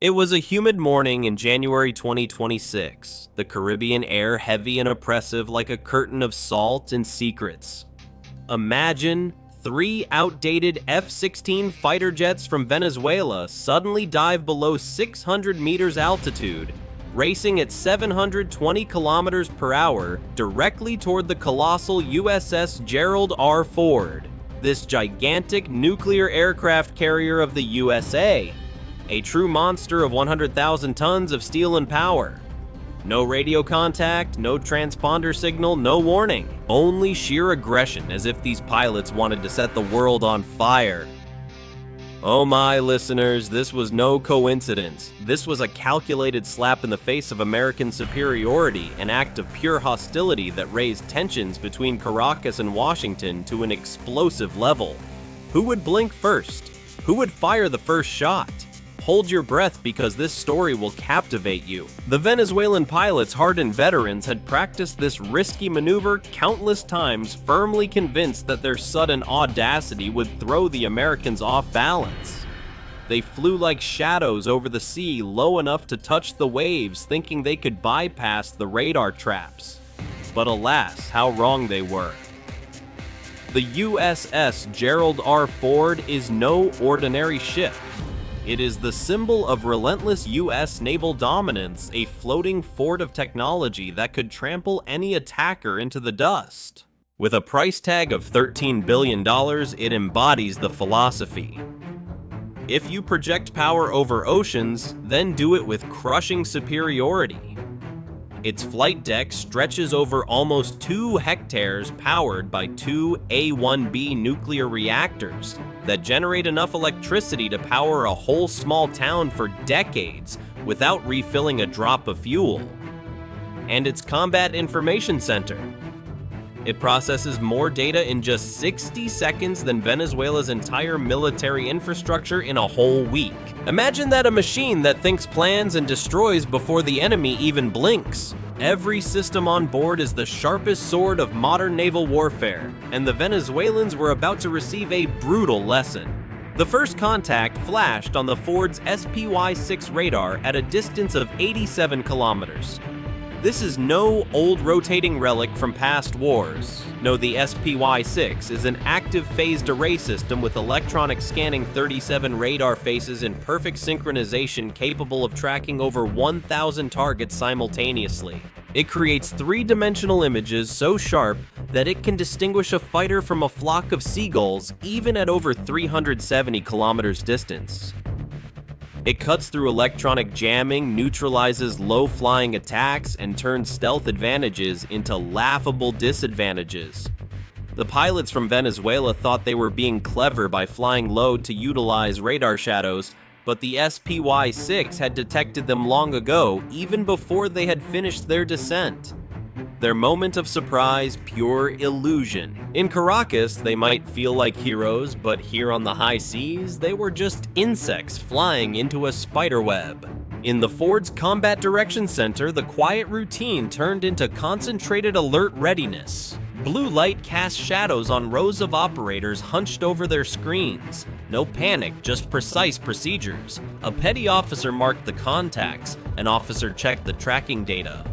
It was a humid morning in January 2026, the Caribbean air heavy and oppressive like a curtain of salt and secrets. Imagine 3 outdated F-16 fighter jets from Venezuela suddenly dive below 600 meters altitude, racing at 720 kilometers per hour directly toward the colossal USS Gerald R. Ford, this gigantic nuclear aircraft carrier of the USA. A true monster of 100,000 tons of steel and power. No radio contact, no transponder signal, no warning. Only sheer aggression, as if these pilots wanted to set the world on fire. Oh my listeners, this was no coincidence. This was a calculated slap in the face of American superiority, an act of pure hostility that raised tensions between Caracas and Washington to an explosive level. Who would blink first? Who would fire the first shot? Hold your breath because this story will captivate you. The Venezuelan pilots, hardened veterans, had practiced this risky maneuver countless times, firmly convinced that their sudden audacity would throw the Americans off balance. They flew like shadows over the sea, low enough to touch the waves, thinking they could bypass the radar traps. But alas, how wrong they were. The USS Gerald R. Ford is no ordinary ship. It is the symbol of relentless U.S. naval dominance, a floating fort of technology that could trample any attacker into the dust. With a price tag of $13 billion, it embodies the philosophy. If you project power over oceans, then do it with crushing superiority. Its flight deck stretches over almost 2 hectares, powered by 2 A-1B nuclear reactors that generate enough electricity to power a whole small town for decades without refilling a drop of fuel. And its Combat Information Center. It processes more data in just 60 seconds than Venezuela's entire military infrastructure in a whole week. Imagine that, a machine that thinks, plans, and destroys before the enemy even blinks. Every system on board is the sharpest sword of modern naval warfare, and the Venezuelans were about to receive a brutal lesson. The first contact flashed on the Ford's SPY-6 radar at a distance of 87 kilometers. This is no old rotating relic from past wars. No, the SPY-6 is an active phased array system with electronic scanning 37 radar faces in perfect synchronization, capable of tracking over 1,000 targets simultaneously. It creates 3-dimensional images so sharp that it can distinguish a fighter from a flock of seagulls even at over 370 kilometers distance. It cuts through electronic jamming, neutralizes low-flying attacks, and turns stealth advantages into laughable disadvantages. The pilots from Venezuela thought they were being clever by flying low to utilize radar shadows, but the SPY-6 had detected them long ago, even before they had finished their descent. Their moment of surprise, pure illusion. In Caracas, they might feel like heroes, but here on the high seas, they were just insects flying into a spiderweb. In the Ford's Combat Direction Center, the quiet routine turned into concentrated alert readiness. Blue light cast shadows on rows of operators hunched over their screens. No panic, just precise procedures. A petty officer marked the contacts, an officer checked the tracking data.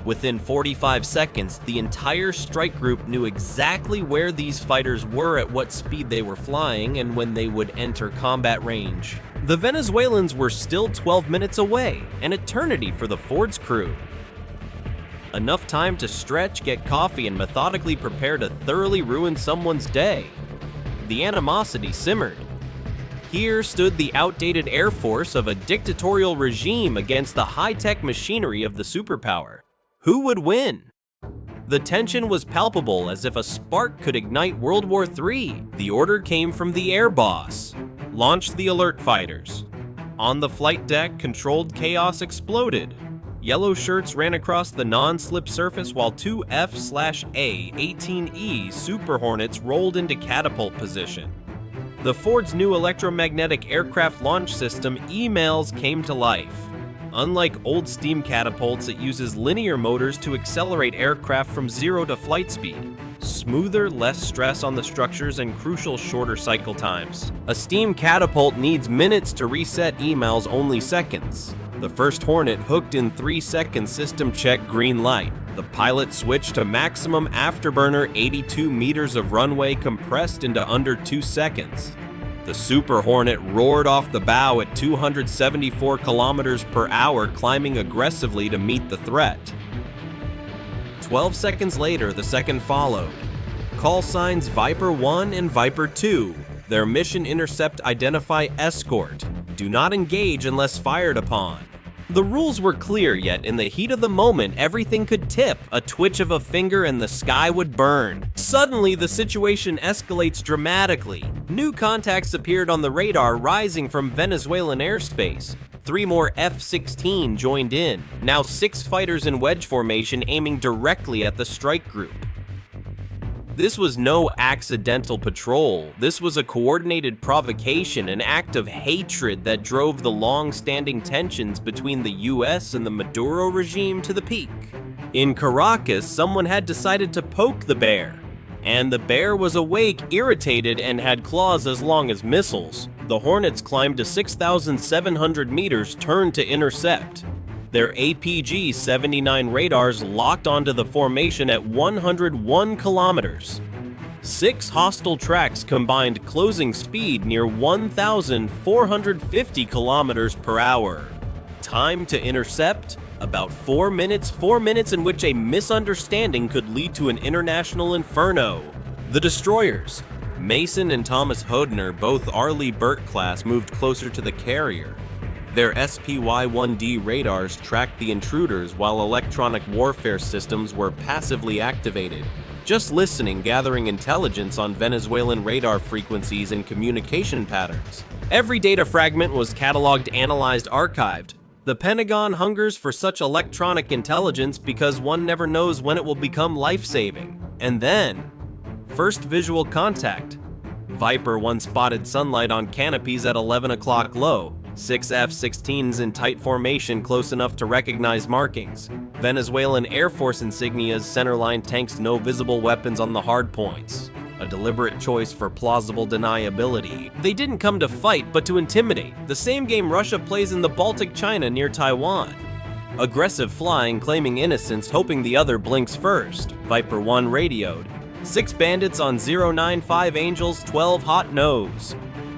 Within 45 seconds, the entire strike group knew exactly where these fighters were, at what speed they were flying, and when they would enter combat range. The Venezuelans were still 12 minutes away, an eternity for the Ford's crew. Enough time to stretch, get coffee, and methodically prepare to thoroughly ruin someone's day. The animosity simmered. Here stood the outdated air force of a dictatorial regime against the high-tech machinery of the superpower. Who would win? The tension was palpable, as if a spark could ignite World War III. The order came from the air boss. Launch the alert fighters. On the flight deck, controlled chaos exploded. Yellow shirts ran across the non-slip surface while 2 F/A-18E Super Hornets rolled into catapult position. The Ford's new electromagnetic aircraft launch system, emails, came to life. Unlike old steam catapults, it uses linear motors to accelerate aircraft from 0 to flight speed. Smoother, less stress on the structures, and crucial shorter cycle times. A steam catapult needs minutes to reset emails, only seconds. The first Hornet hooked in 3 seconds, system check, green light. The pilot switched to maximum afterburner, 82 meters of runway compressed into under 2 seconds. The Super Hornet roared off the bow at 274 kilometers per hour, climbing aggressively to meet the threat. 12 seconds later, the second followed. Call signs Viper 1 and Viper 2. Their mission: intercept, identify, escort. Do not engage unless fired upon. The rules were clear, yet in the heat of the moment, everything could tip. A twitch of a finger and the sky would burn. Suddenly, the situation escalates dramatically. New contacts appeared on the radar, rising from Venezuelan airspace. 3 more F-16 joined in, now 6 fighters in wedge formation aiming directly at the strike group. This was no accidental patrol. This was a coordinated provocation, an act of hatred that drove the long-standing tensions between the US and the Maduro regime to the peak. In Caracas, someone had decided to poke the bear, and the bear was awake, irritated, and had claws as long as missiles. The Hornets climbed to 6,700 meters, turned to intercept. Their APG-79 radars locked onto the formation at 101 kilometers. 6 hostile tracks combined, closing speed near 1,450 kilometers per hour. Time to intercept? About 4 minutes, 4 minutes in which a misunderstanding could lead to an international inferno. The destroyers, Mason and Thomas Hodner, both Arleigh Burke class, moved closer to the carrier. Their SPY-1D radars tracked the intruders while electronic warfare systems were passively activated, just listening, gathering intelligence on Venezuelan radar frequencies and communication patterns. Every data fragment was cataloged, analyzed, archived. The Pentagon hungers for such electronic intelligence because one never knows when it will become life-saving. And then, first visual contact. Viper 1 spotted sunlight on canopies at 11 o'clock low. 6 F-16s in tight formation, close enough to recognize markings. Venezuelan Air Force insignias, centerline tanks, no visible weapons on the hard points. A deliberate choice for plausible deniability. They didn't come to fight, but to intimidate. The same game Russia plays in the Baltic China near Taiwan. Aggressive flying, claiming innocence, hoping the other blinks first. Viper 1 radioed. 6 bandits on 095 Angels, 12 hot nose.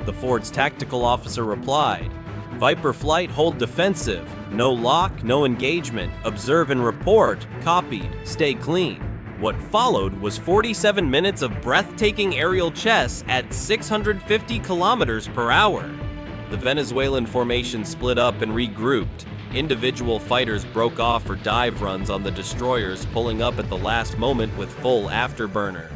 The Ford's tactical officer replied. Viper flight, hold defensive. No lock, no engagement. Observe and report. Copied. Stay clean. What followed was 47 minutes of breathtaking aerial chess at 650 kilometers per hour. The Venezuelan formation split up and regrouped. Individual fighters broke off for dive runs on the destroyers, pulling up at the last moment with full afterburner.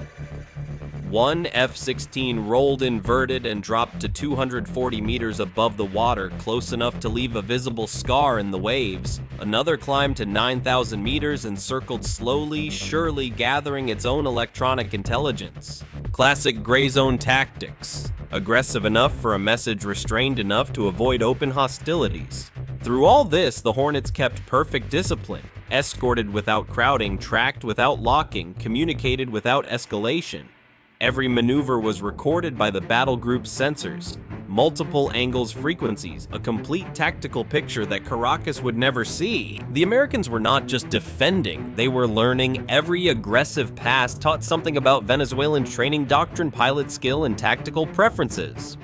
1 F-16 rolled inverted and dropped to 240 meters above the water, close enough to leave a visible scar in the waves. Another climbed to 9,000 meters and circled slowly, surely gathering its own electronic intelligence. Classic gray zone tactics. Aggressive enough for a message, restrained enough to avoid open hostilities. Through all this, the Hornets kept perfect discipline. Escorted without crowding, tracked without locking, communicated without escalation. Every maneuver was recorded by the battle group's sensors. Multiple angles, frequencies, a complete tactical picture that Caracas would never see. The Americans were not just defending, they were learning. Every aggressive pass taught something about Venezuelan training doctrine, pilot skill, and tactical preferences.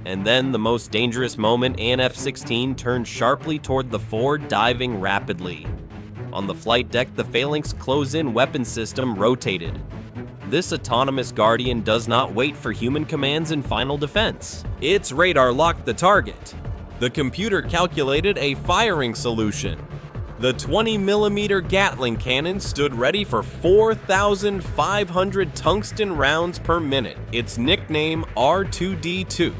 And then the most dangerous moment, an F-16 turned sharply toward the Ford, diving rapidly. On the flight deck, the phalanx close-in weapon system rotated. This autonomous guardian does not wait for human commands in final defense. Its radar locked the target. The computer calculated a firing solution. The 20mm Gatling cannon stood ready for 4,500 tungsten rounds per minute. Its nickname R2D2.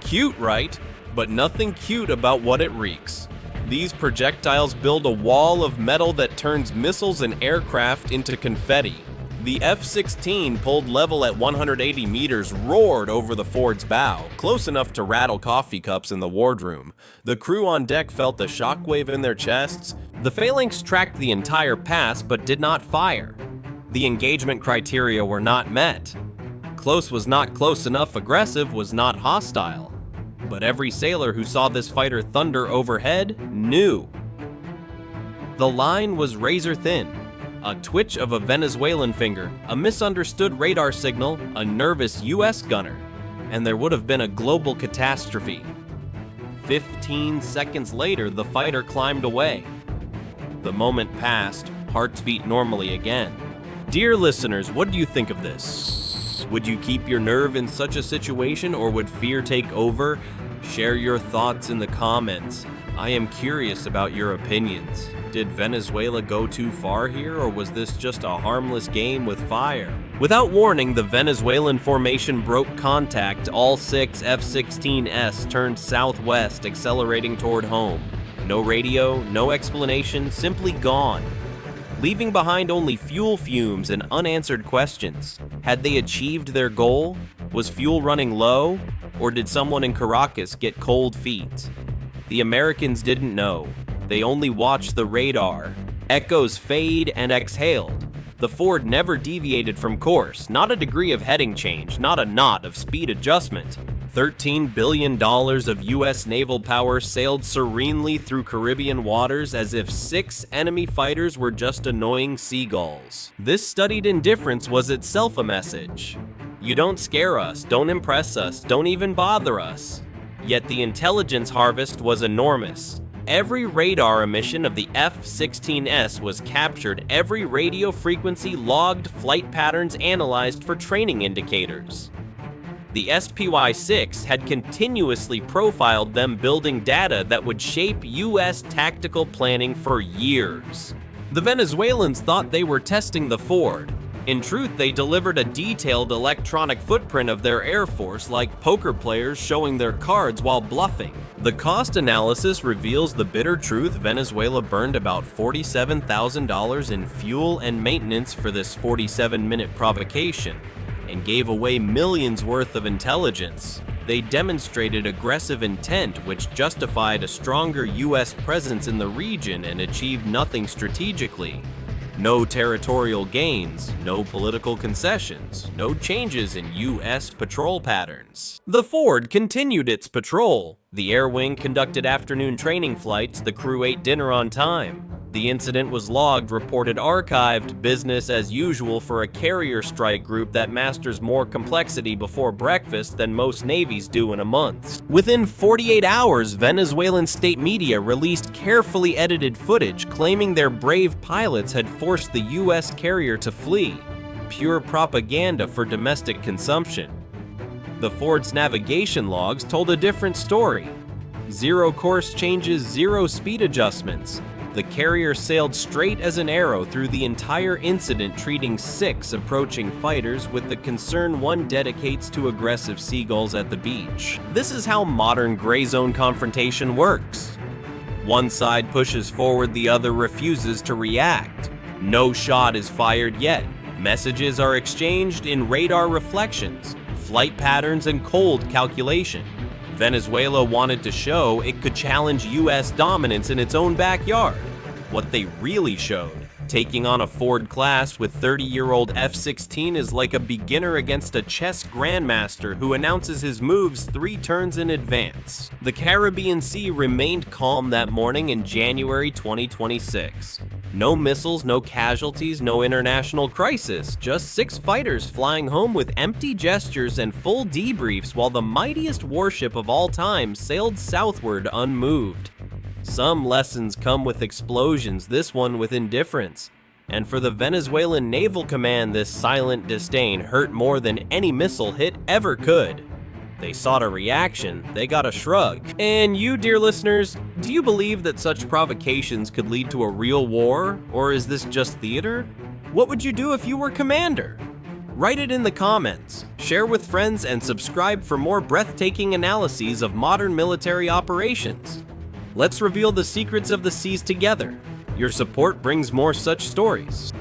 Cute, right? But nothing cute about what it reeks. These projectiles build a wall of metal that turns missiles and aircraft into confetti. The F-16, pulled level at 180 meters, roared over the Ford's bow, close enough to rattle coffee cups in the wardroom. The crew on deck felt the shockwave in their chests. The phalanx tracked the entire pass but did not fire. The engagement criteria were not met. Close was not close enough, aggressive was not hostile. But every sailor who saw this fighter thunder overhead knew. The line was razor thin. A twitch of a Venezuelan finger, a misunderstood radar signal, a nervous US gunner, and there would have been a global catastrophe. 15 seconds later, the fighter climbed away. The moment passed, hearts beat normally again. Dear listeners, what do you think of this? Would you keep your nerve in such a situation, or would fear take over? Share your thoughts in the comments. I am curious about your opinions. Did Venezuela go too far here, or was this just a harmless game with fire? Without warning, the Venezuelan formation broke contact. All 6 F-16s turned southwest, accelerating toward home. No radio, no explanation, simply gone. Leaving behind only fuel fumes and unanswered questions. Had they achieved their goal? Was fuel running low? Or did someone in Caracas get cold feet? The Americans didn't know. They only watched the radar. Echoes fade and exhaled. The Ford never deviated from course, not a degree of heading change, not a knot of speed adjustment. $13 billion of U.S. naval power sailed serenely through Caribbean waters as if 6 enemy fighters were just annoying seagulls. This studied indifference was itself a message. You don't scare us, don't impress us, don't even bother us. Yet the intelligence harvest was enormous. Every radar emission of the F-16s was captured, every radio frequency logged, flight patterns analyzed for training indicators. The SPY-6 had continuously profiled them, building data that would shape U.S. tactical planning for years. The Venezuelans thought they were testing the Ford. In truth, they delivered a detailed electronic footprint of their Air Force, like poker players showing their cards while bluffing. The cost analysis reveals the bitter truth: Venezuela burned about $47,000 in fuel and maintenance for this 47-minute provocation, and gave away millions worth of intelligence. They demonstrated aggressive intent, which justified a stronger U.S. presence in the region and achieved nothing strategically. No territorial gains, no political concessions, no changes in U.S. patrol patterns. The Ford continued its patrol. The Air Wing conducted afternoon training flights, the crew ate dinner on time. The incident was logged, reported, archived, business as usual for a carrier strike group that masters more complexity before breakfast than most navies do in a month. Within 48 hours, Venezuelan state media released carefully edited footage claiming their brave pilots had forced the U.S. carrier to flee. Pure propaganda for domestic consumption. The Ford's navigation logs told a different story. 0 course changes, 0 speed adjustments. The carrier sailed straight as an arrow through the entire incident, treating 6 approaching fighters with the concern one dedicates to aggressive seagulls at the beach. This is how modern gray zone confrontation works. One side pushes forward, the other refuses to react. No shot is fired yet. Messages are exchanged in radar reflections, flight patterns, and cold calculation. Venezuela wanted to show it could challenge U.S. dominance in its own backyard. What they really showed, taking on a Ford class with 30-year-old F-16 is like a beginner against a chess grandmaster who announces his moves 3 turns in advance. The Caribbean Sea remained calm that morning in January 2026. No missiles, no casualties, no international crisis, just 6 fighters flying home with empty gestures and full debriefs while the mightiest warship of all time sailed southward unmoved. Some lessons come with explosions, this one with indifference. And for the Venezuelan Naval Command, this silent disdain hurt more than any missile hit ever could. They sought a reaction, they got a shrug. And you, dear listeners, do you believe that such provocations could lead to a real war, or is this just theater? What would you do if you were commander? Write it in the comments, share with friends, and subscribe for more breathtaking analyses of modern military operations. Let's reveal the secrets of the seas together. Your support brings more such stories.